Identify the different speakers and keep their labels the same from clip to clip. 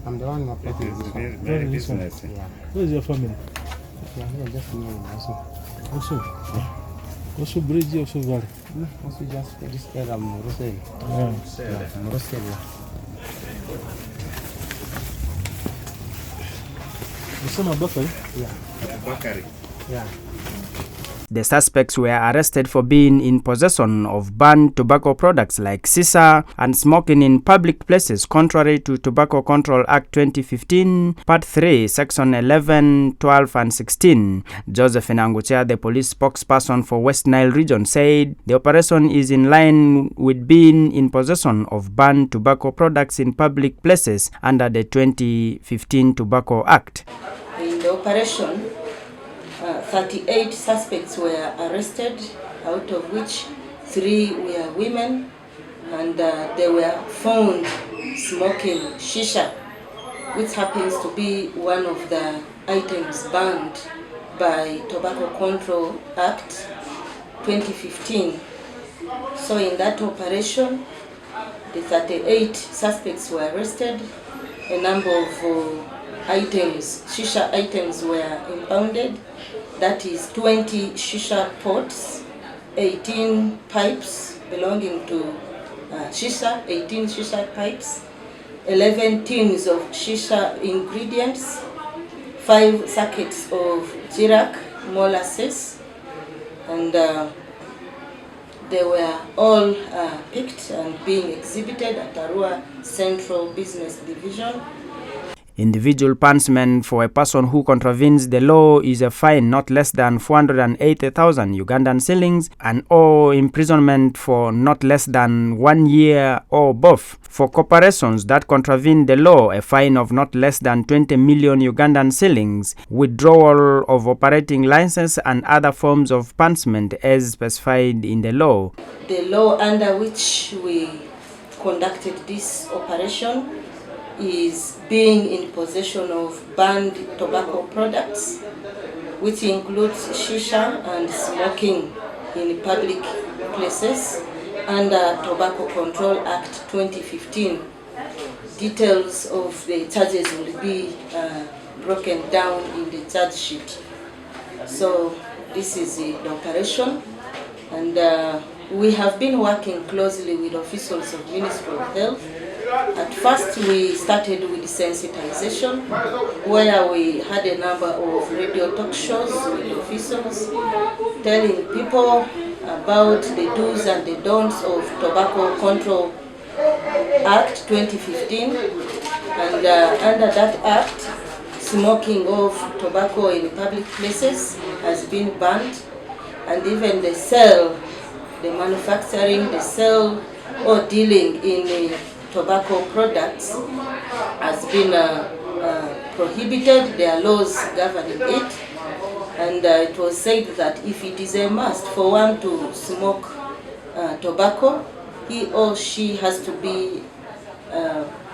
Speaker 1: I'm the one who operating this one.
Speaker 2: Very business.
Speaker 1: Yeah.
Speaker 2: Where's your family?
Speaker 1: Yeah, here just near also.
Speaker 2: Also? Also Bridge, also Valley?
Speaker 1: Also just this area, Morosel.
Speaker 2: Yeah.
Speaker 1: Yeah, Morosel.
Speaker 2: The son of Bakari?
Speaker 1: Yeah.
Speaker 3: Bakari.
Speaker 1: Yeah.
Speaker 4: The suspects were arrested for being in possession of banned tobacco products like shisha and smoking in public places contrary to Tobacco Control Act 2015, Part 3, Section 11, 12 and 16. Josephine Anguchia, the police spokesperson for West Nile region, said the operation is in line with being in possession of banned tobacco products in public places under the 2015 Tobacco Act.
Speaker 5: In the operation, 38 suspects were arrested, out of which 3 were women, and they were found smoking shisha, which happens to be one of the items banned by Tobacco Control Act 2015. So in that operation, the 38 suspects were arrested. A number of items, shisha items, were impounded. That is 20 shisha pots, 18 pipes belonging to shisha, 18 shisha pipes, 11 tins of shisha ingredients, 5 sackets of jirak molasses, and they were all picked and being exhibited at Arua Central Business Division.
Speaker 4: Individual punishment for a person who contravenes the law is a fine not less than 480,000 Ugandan shillings and or imprisonment for not less than 1 year or both. For corporations that contravene the law, a fine of not less than 20 million Ugandan shillings, withdrawal of operating license and other forms of punishment as specified in the law.
Speaker 5: The law under which we conducted this operation is being in possession of banned tobacco products, which includes shisha and smoking in public places under Tobacco Control Act 2015. Details of the charges will be broken down in the charge sheet. So this is the operation, and we have been working closely with officials of Ministry of Health. At first we started with sensitization, where we had a number of radio talk shows with officials telling people about the do's and the don'ts of Tobacco Control Act 2015, and under that act, smoking of tobacco in public places has been banned, and even the sale, the manufacturing, the sale or dealing in tobacco products has been prohibited. There are laws governing it, and it was said that if it is a must for one to smoke tobacco, he or she has to be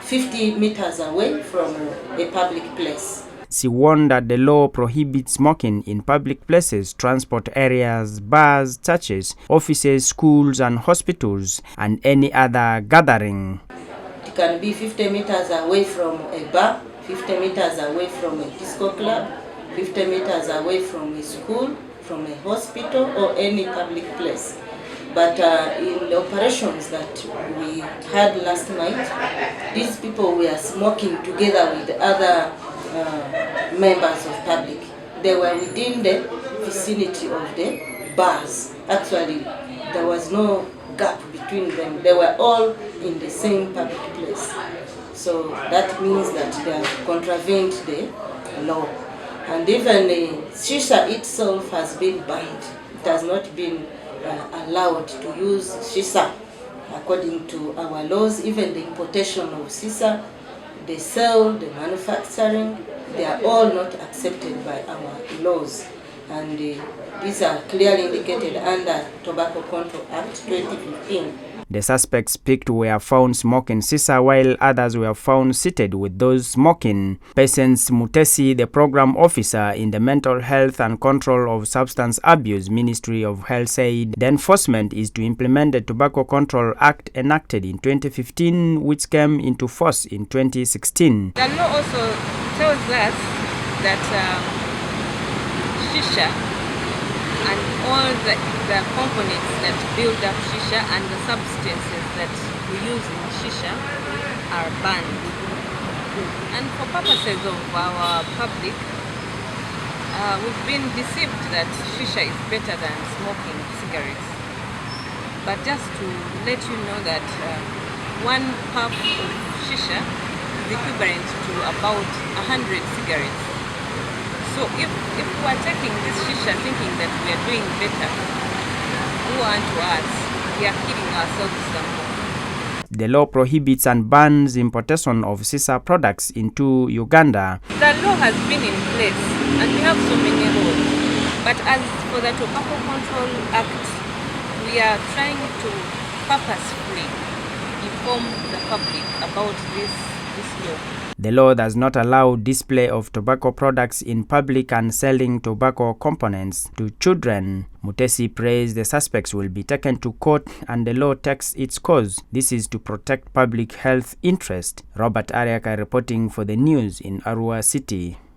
Speaker 5: 50 meters away from a public place.
Speaker 4: She warned that the law prohibits smoking in public places, transport areas, bars, churches, offices, schools and hospitals, and any other gathering.
Speaker 5: It can be 50 meters away from a bar, 50 meters away from a disco club, 50 meters away from a school, from a hospital or any public place. But in the operations that we had last night, these people were smoking together with other members of public. They were within the vicinity of the bars. Actually, there was no gap between them. They were all in the same public place. So that means that they have contravened the law. And even the shisha itself has been banned. It has not been allowed to use shisha according to our laws. Even the importation of shisha, the sale, the manufacturing, they are all not accepted by our laws. and these are clearly indicated under Tobacco Control Act 2015.
Speaker 4: The suspects picked were found smoking shisha, while others were found seated with those smoking. Patience Mutesi, the program officer in the Mental Health and Control of Substance Abuse Ministry of Health, said the enforcement is to implement the Tobacco Control Act enacted in 2015, which came into force in 2016.
Speaker 3: The law also tells us that shisha and all the components that build up shisha and the substances that we use in shisha are banned. And for purposes of our public, we've been deceived that shisha is better than smoking cigarettes. But just to let you know that one puff of shisha is equivalent to about 100 cigarettes. So if we are taking this shisha thinking that we are doing better, who unto us, we are kidding ourselves some more.
Speaker 4: The law prohibits and bans importation of shisha products into Uganda.
Speaker 3: The law has been in place and we have so many laws. But as for the Tobacco Control Act, we are trying to purposefully inform the public about this law.
Speaker 4: The law does not allow display of tobacco products in public and selling tobacco components to children. Mutesi prays the suspects will be taken to court and the law takes its course. This is to protect public health interest. Robert Ariaka reporting for the news in Arua City.